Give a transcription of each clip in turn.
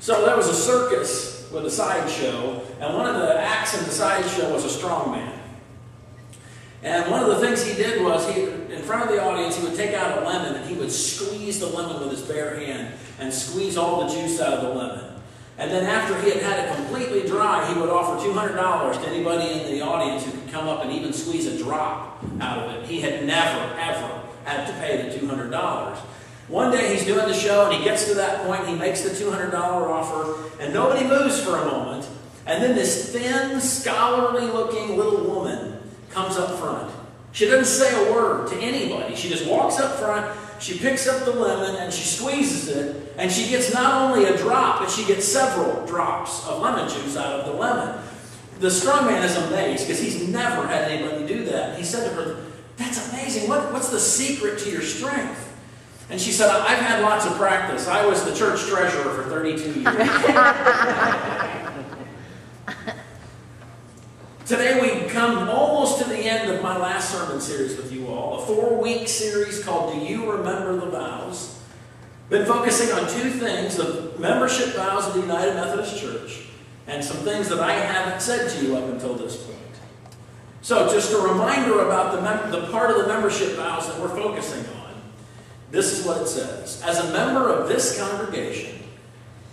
So there was a circus with a sideshow, and one of the acts in the sideshow was a strongman. And one of the things he did was, in front of the audience, he would take out a lemon and he would squeeze the lemon with his bare hand and squeeze all the juice out of the lemon. And then after he had had it completely dry, he would offer $200 to anybody in the audience who could come up and even squeeze a drop out of it. He had never, ever had to pay the $200. One day he's doing the show and he gets to that point, he makes the $200 offer, and nobody moves for a moment. And then this thin, scholarly-looking little woman comes up front. She doesn't say a word to anybody. She just walks up front, she picks up the lemon, and she squeezes it, and she gets not only a drop, but she gets several drops of lemon juice out of the lemon. The strongman is amazed because he's never had anybody do that. He said to her, "That's amazing. What's the secret to your strength?" And she said, "I've had lots of practice. I was the church treasurer for 32 years." Today we come almost to the end of my last sermon series with you all, a 4-week series called Do You Remember the Vows? Been focusing on two things, the membership vows of the United Methodist Church, and some things that I haven't said to you up until this point. So just a reminder about the part of the membership vows that we're focusing on. This is what it says. As a member of this congregation,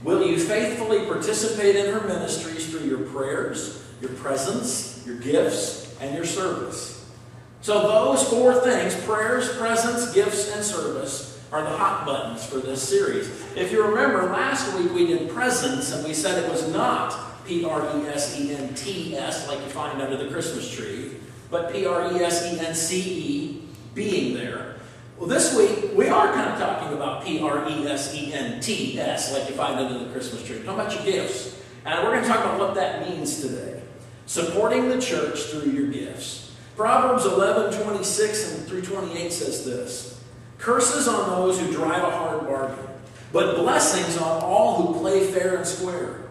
will you faithfully participate in her ministries through your prayers, your presence, your gifts, and your service? So those 4 things, prayers, presence, gifts, and service, are the hot buttons for this series. If you remember, last week we did presence, and we said it was not P-R-E-S-E-N-T-S like you find under the Christmas tree, but P-R-E-S-E-N-C-E, being there. Well, this week we are kind of talking about P-R-E-S-E-N-T-S like you find under the Christmas tree. How about your gifts? And we're going to talk about what that means today. Supporting the church through your gifts. Proverbs 11:26 through 28 says this: "Curses on those who drive a hard bargain, but blessings on all who play fair and square.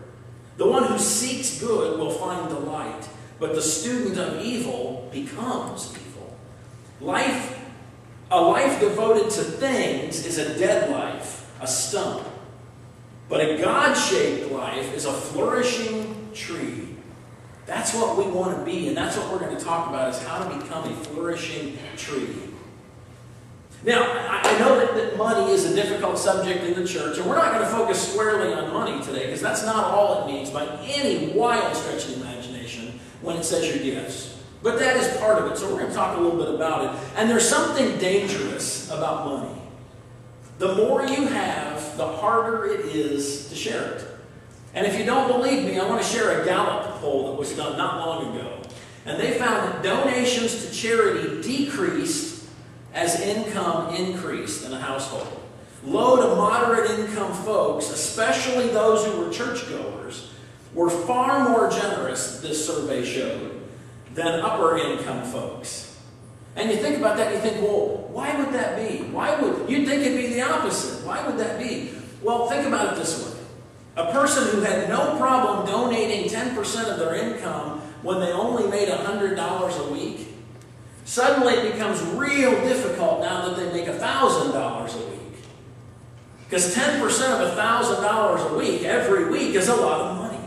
The one who seeks good will find delight, but the student of evil becomes evil. A life devoted to things is a dead life, a stump. But a God-shaped life is a flourishing tree." That's what we want to be, and that's what we're going to talk about, is how to become a flourishing tree. Now, I know that money is a difficult subject in the church, and we're not going to focus squarely on money today, because that's not all it means by any wild stretch of the imagination when it says your gifts. But that is part of it, so we're going to talk a little bit about it. And there's something dangerous about money. The more you have, the harder it is to share it. And if you don't believe me, I want to share a Gallup poll that was done not long ago. And they found that donations to charity decreased as income increased in a household. Low to moderate income folks, especially those who were churchgoers, were far more generous, this survey showed, than upper income folks. And you think about that and you think, well, why would that be? You'd think it'd be the opposite. Why would that be? Well, think about it this way. A person who had no problem donating 10% of their income when they only made $100 a week, suddenly it becomes real difficult now that they make $1,000 a week. Because 10% of $1,000 a week, every week, is a lot of money.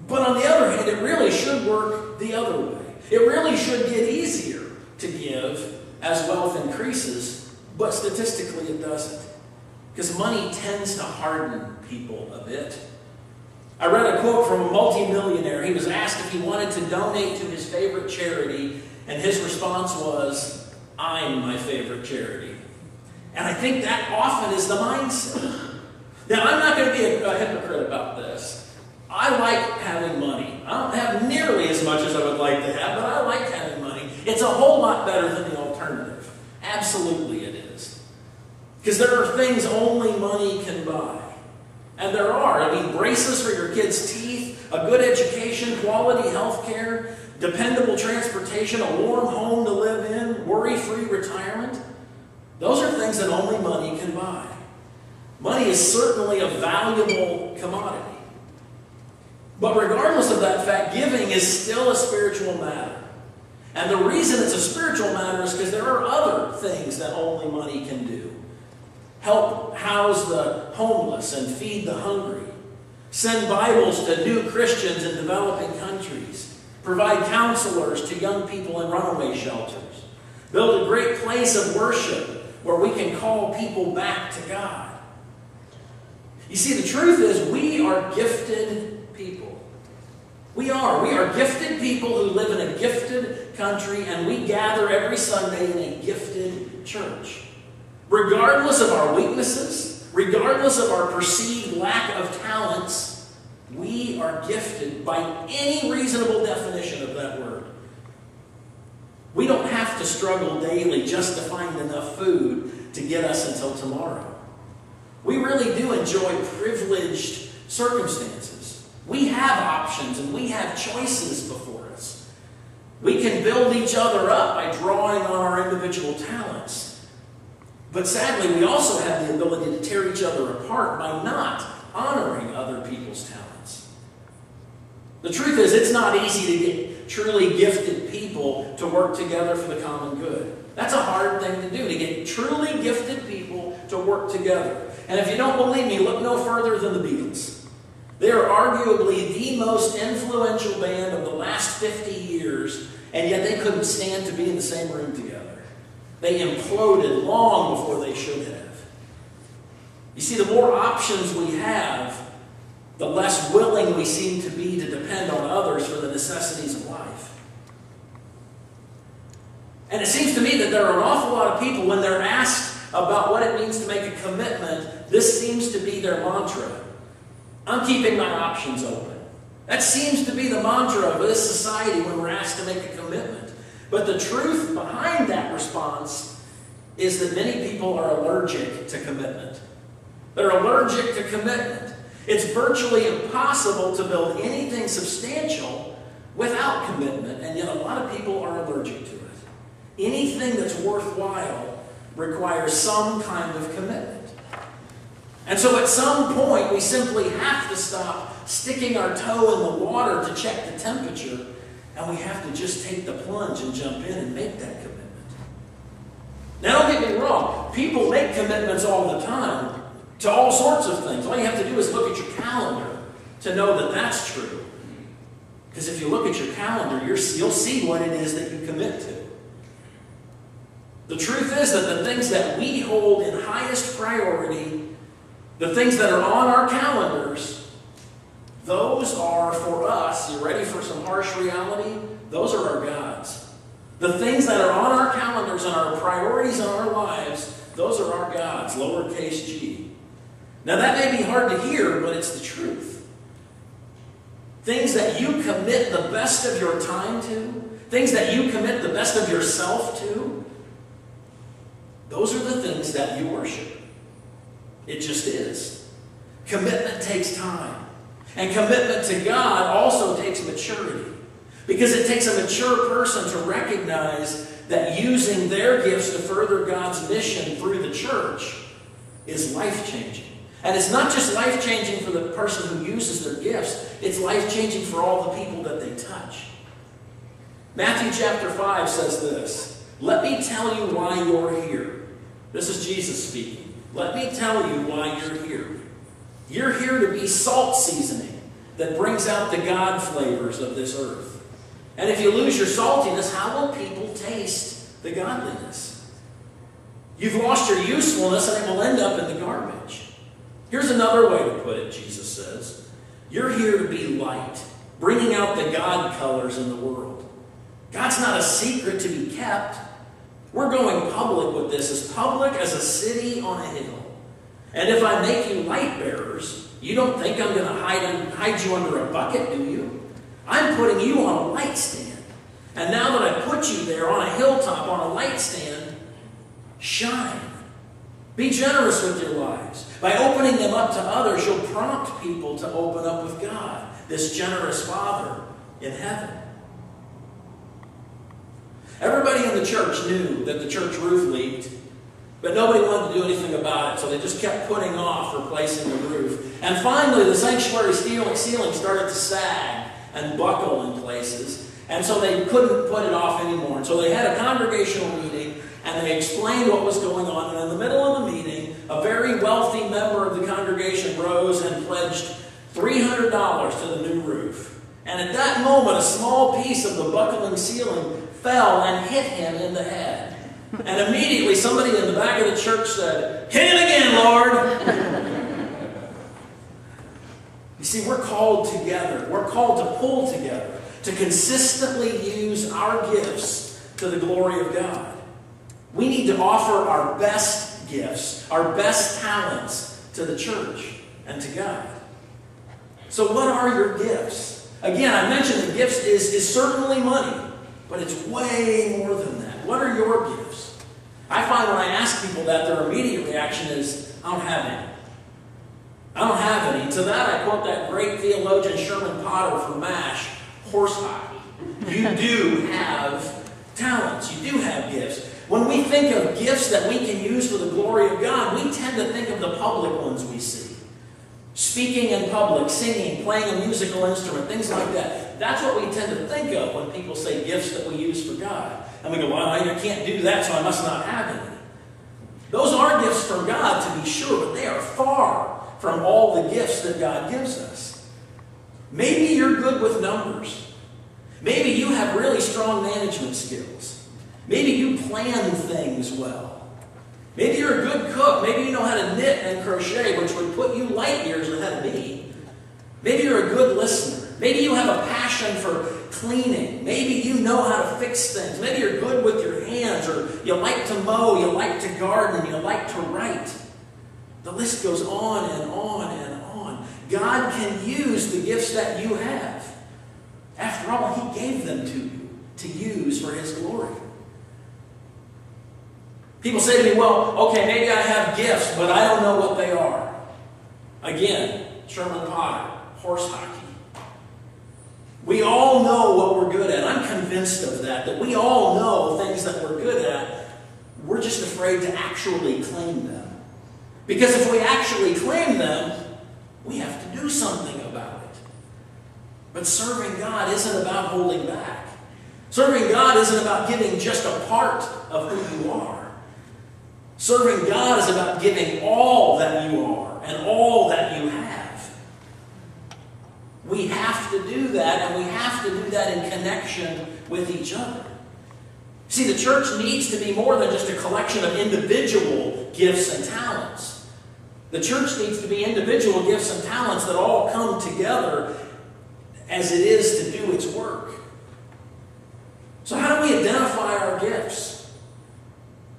But on the other hand, it really should work the other way. It really should get easier to give as wealth increases, but statistically it doesn't. Because money tends to harden people a bit. I read a quote from a multimillionaire. He was asked if he wanted to donate to his favorite charity, and his response was, "I'm my favorite charity." And I think that often is the mindset. Now, I'm not going to be a hypocrite about this. I like having money. I don't have nearly as much as I would like to have, but I like having money. It's a whole lot better than the alternative. Absolutely it is. Because there are things only money can buy. And there are. I mean, braces for your kids' teeth, a good education, quality health care, dependable transportation, a warm home to live in, worry-free retirement. Those are things that only money can buy. Money is certainly a valuable commodity. But regardless of that fact, giving is still a spiritual matter. And the reason it's a spiritual matter is because there are other things that only money can do. help house the homeless and feed the hungry, send Bibles to new Christians in developing countries, provide counselors to young people in runaway shelters, build a great place of worship where we can call people back to God. You see, the truth is we are gifted people. We are. We are gifted people who live in a gifted country, and we gather every Sunday in a gifted church. Regardless of our weaknesses, regardless of our perceived lack of talents, we are gifted by any reasonable definition of that word. We don't have to struggle daily just to find enough food to get us until tomorrow. We really do enjoy privileged circumstances. We have options and we have choices before us. We can build each other up by drawing on our individual talents. But sadly, we also have the ability to tear each other apart by not honoring other people's talents. The truth is, it's not easy to get truly gifted people to work together for the common good. That's a hard thing to do, to get truly gifted people to work together. And if you don't believe me, look no further than the Beatles. They are arguably the most influential band of the last 50 years, and yet they couldn't stand to be in the same room together. They imploded long before they should have. You see, the more options we have, the less willing we seem to be to depend on others for the necessities of life. And it seems to me that there are an awful lot of people, when they're asked about what it means to make a commitment, this seems to be their mantra. I'm keeping my options open. That seems to be the mantra of this society when we're asked to make a commitment. But the truth behind that response is that many people are allergic to commitment. They're allergic to commitment. It's virtually impossible to build anything substantial without commitment, and yet a lot of people are allergic to it. Anything that's worthwhile requires some kind of commitment. And so at some point, we simply have to stop sticking our toe in the water to check the temperature, and we have to just take the plunge and jump in and make that commitment. Now, don't get me wrong. People make commitments all the time to all sorts of things. All you have to do is look at your calendar to know that that's true. Because if you look at your calendar, you'll see what it is that you commit to. The truth is that the things that we hold in highest priority, the things that are on our calendars, those are for us. You ready for some harsh reality? Those are our gods. The things that are on our calendars and our priorities in our lives, those are our gods, lowercase g. Now that may be hard to hear, but it's the truth. Things that you commit the best of your time to, things that you commit the best of yourself to, those are the things that you worship. It just is. Commitment takes time. And commitment to God also takes maturity. Because it takes a mature person to recognize that using their gifts to further God's mission through the church is life-changing. And it's not just life-changing for the person who uses their gifts, it's life-changing for all the people that they touch. Matthew chapter 5 says this, "Let me tell you why you're here." This is Jesus speaking. Let me tell you why you're here. You're here to be salt seasoning that brings out the God flavors of this earth. And if you lose your saltiness, how will people taste the godliness? You've lost your usefulness and it will end up in the garbage. Here's another way to put it, Jesus says. You're here to be light, bringing out the God colors in the world. God's not a secret to be kept. We're going public with this, as public as a city on a hill. And if I make you light bearers, you don't think I'm going to hide you under a bucket, do you? I'm putting you on a light stand. And now that I put you there on a hilltop, on a light stand, shine. Be generous with your lives. By opening them up to others, you'll prompt people to open up with God, this generous Father in heaven. Everybody in the church knew that the church roof leaked, but nobody wanted to do anything about it, so they just kept putting off replacing the roof. And finally, the sanctuary ceiling started to sag and buckle in places, and so they couldn't put it off anymore. And so they had a congregational meeting, and they explained what was going on, and in the middle of the meeting, a very wealthy member of the congregation rose and pledged $300 to the new roof. And at that moment, a small piece of the buckling ceiling fell and hit him in the head. And immediately somebody in the back of the church said, "Hit him again, Lord." You see, we're called together. We're called to pull together, to consistently use our gifts to the glory of God. We need to offer our best gifts, our best talents to the church and to God. So what are your gifts? Again, I mentioned that gifts is certainly money, but it's way more than that. What are your gifts? I find when I ask people that, their immediate reaction is, "I don't have any. I don't have any." And to that, I quote that great theologian Sherman Potter from MASH, horse hockey. You do have talents. You do have gifts. When we think of gifts that we can use for the glory of God, we tend to think of the public ones we see. Speaking in public, singing, playing a musical instrument, things like that. That's what we tend to think of when people say gifts that we use for God. And we go, "Well, I can't do that, so I must not have any." Those are gifts from God, to be sure, but they are far from all the gifts that God gives us. Maybe you're good with numbers. Maybe you have really strong management skills. Maybe you plan things well. Maybe you're a good cook. Maybe you know how to knit and crochet, which would put you light years ahead of me. Maybe you're a good listener. Maybe you have a passion for cleaning. Maybe you know how to fix things. Maybe you're good with your hands, or you like to mow, you like to garden, you like to write. The list goes on and on and on. God can use the gifts that you have. After all, He gave them to you to use for His glory. People say to me, "Well, okay, maybe I have gifts, but I don't know what they are." Again, Sherman Potter, horse hockey. We all know what we're good at. I'm convinced of that we all know things that we're good at. We're just afraid to actually claim them. Because if we actually claim them, we have to do something about it. But serving God isn't about holding back. Serving God isn't about giving just a part of who you are. Serving God is about giving all that you are and all that you have. We have to do that, and we have to do that in connection with each other. See, the church needs to be more than just a collection of individual gifts and talents. The church needs to be individual gifts and talents that all come together as it is to do its work. So how do we identify our gifts?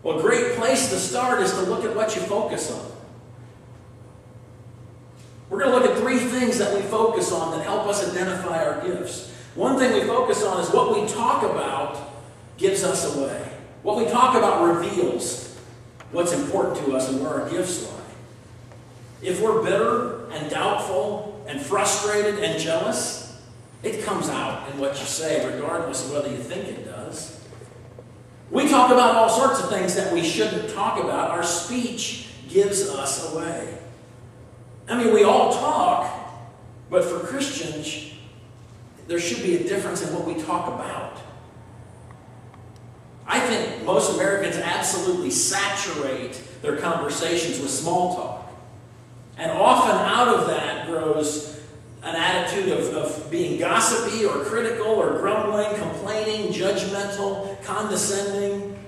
Well, a great place to start is to look at what you focus on. We're going to look at three things that we focus on that help us identify our gifts. One thing we focus on is what we talk about gives us away. What we talk about reveals what's important to us and where our gifts lie. If we're bitter and doubtful and frustrated and jealous, it comes out in what you say, regardless of whether you think it does. We talk about all sorts of things that we shouldn't talk about. Our speech gives us away. I mean, we all talk, but for Christians, there should be a difference in what we talk about. I think most Americans absolutely saturate their conversations with small talk. And often out of that grows an attitude of being gossipy or critical or grumbling, complaining, judgmental, condescending.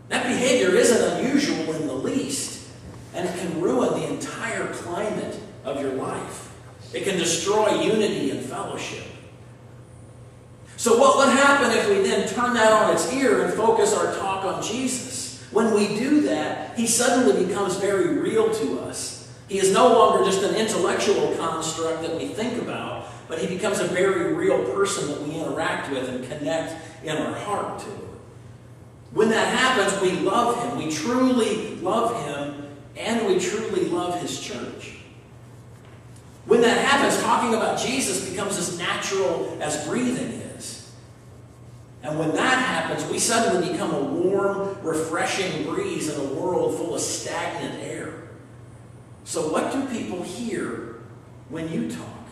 That behavior isn't unusual in the least, and it can ruin the entire climate of your life. It can destroy unity and fellowship. So what would happen if we then turn that on its ear and focus our talk on Jesus? When we do that, He suddenly becomes very real to us. He is no longer just an intellectual construct that we think about, but He becomes a very real person that we interact with and connect in our heart to. When that happens, we love Him. We truly love Him, and we truly love His church. When that happens, talking about Jesus becomes as natural as breathing is. And when that happens, we suddenly become a warm, refreshing breeze in a world full of stagnant air. So what do people hear when you talk?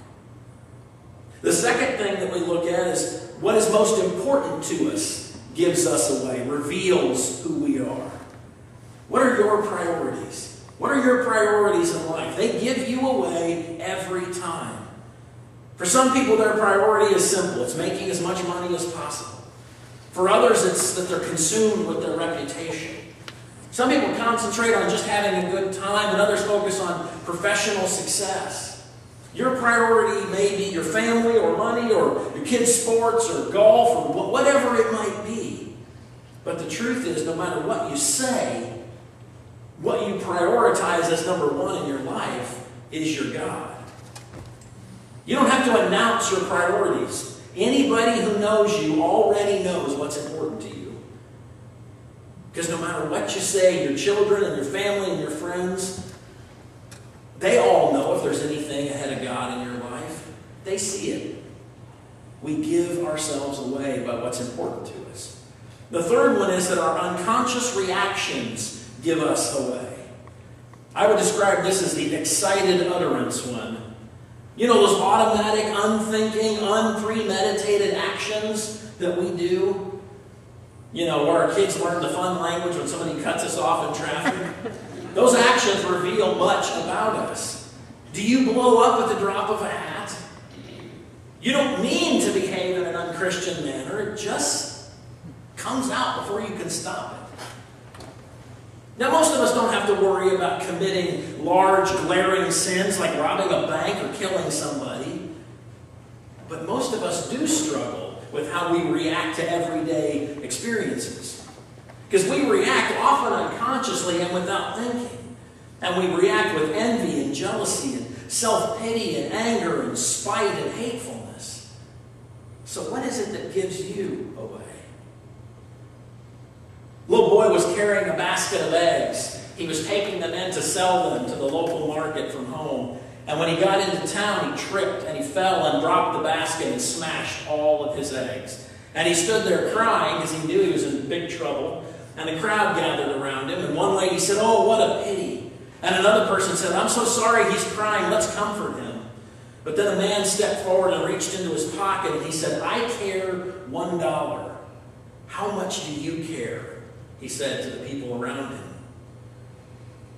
The second thing that we look at is what is most important to us gives us away, reveals who we are. What are your priorities? What are your priorities in life? They give you away every time. For some people, their priority is simple. It's making as much money as possible. For others, it's that they're consumed with their reputation. Some people concentrate on just having a good time, and others focus on professional success. Your priority may be your family or money or your kids' sports or golf or whatever it might be. But the truth is, no matter what you say, what you prioritize as number one in your life is your God. You don't have to announce your priorities. Anybody who knows you already knows what's important to you. Because no matter what you say, your children and your family and your friends, they all know if there's anything ahead of God in your life. They see it. We give ourselves away by what's important to us. The third one is that our unconscious reactions give us away. I would describe this as the excited utterance one. You know, those automatic, unthinking, unpremeditated actions that we do. You know, where our kids learn the fun language when somebody cuts us off in traffic. Those actions reveal much about us. Do you blow up at the drop of a hat? You don't mean to behave in an unchristian manner. It just comes out before you can stop it. Now, most of us don't have to worry about committing large, glaring sins like robbing a bank or killing somebody. But most of us do struggle with how we react to everyday experiences. Because we react often unconsciously and without thinking. And we react with envy and jealousy and self-pity and anger and spite and hatefulness. So what is it that gives you away? Little boy was carrying a basket of eggs. He was taking them in to sell them to the local market from home. And when he got into town, he tripped and he fell and dropped the basket and smashed all of his eggs. And he stood there crying because he knew he was in big trouble. And the crowd gathered around him. And one lady said, "Oh, what a pity." And another person said, "I'm so sorry he's crying. Let's comfort him." But then a man stepped forward and reached into his pocket and he said, "I care $1. How much do you care?" he said to the people around him.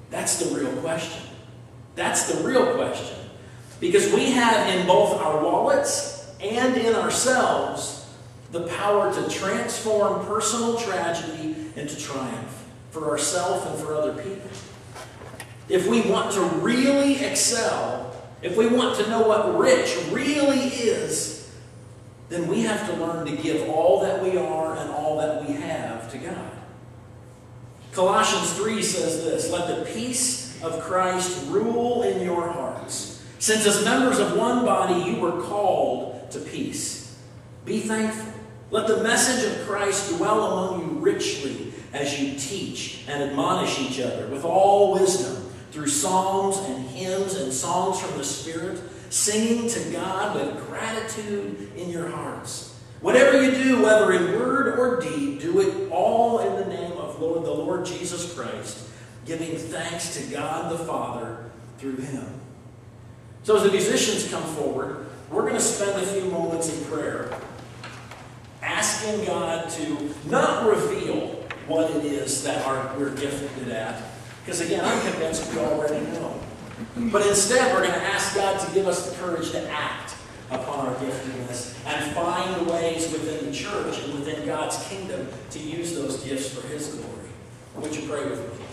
That's the real question. That's the real question. Because we have in both our wallets and in ourselves the power to transform personal tragedy into triumph for ourselves and for other people. If we want to really excel, if we want to know what rich really is, then we have to learn to give all that we are and all that we have to God. Colossians 3 says this, "Let the peace of Christ rule in your hearts, since as members of one body you were called to peace. Be thankful. Let the message of Christ dwell among you richly as you teach and admonish each other with all wisdom through psalms and hymns and songs from the Spirit, singing to God with gratitude in your hearts. Whatever you do, whether in word or deed, do it all in the name of the Lord Jesus Christ, giving thanks to God the Father through Him." So as the musicians come forward, we're going to spend a few moments in prayer, asking God to not reveal what it is that we're gifted at, because again, I'm convinced we already know. But instead, we're going to ask God to give us the courage to act upon our giftedness and find ways within the church and within God's kingdom to use those gifts for His glory. Would you pray with me?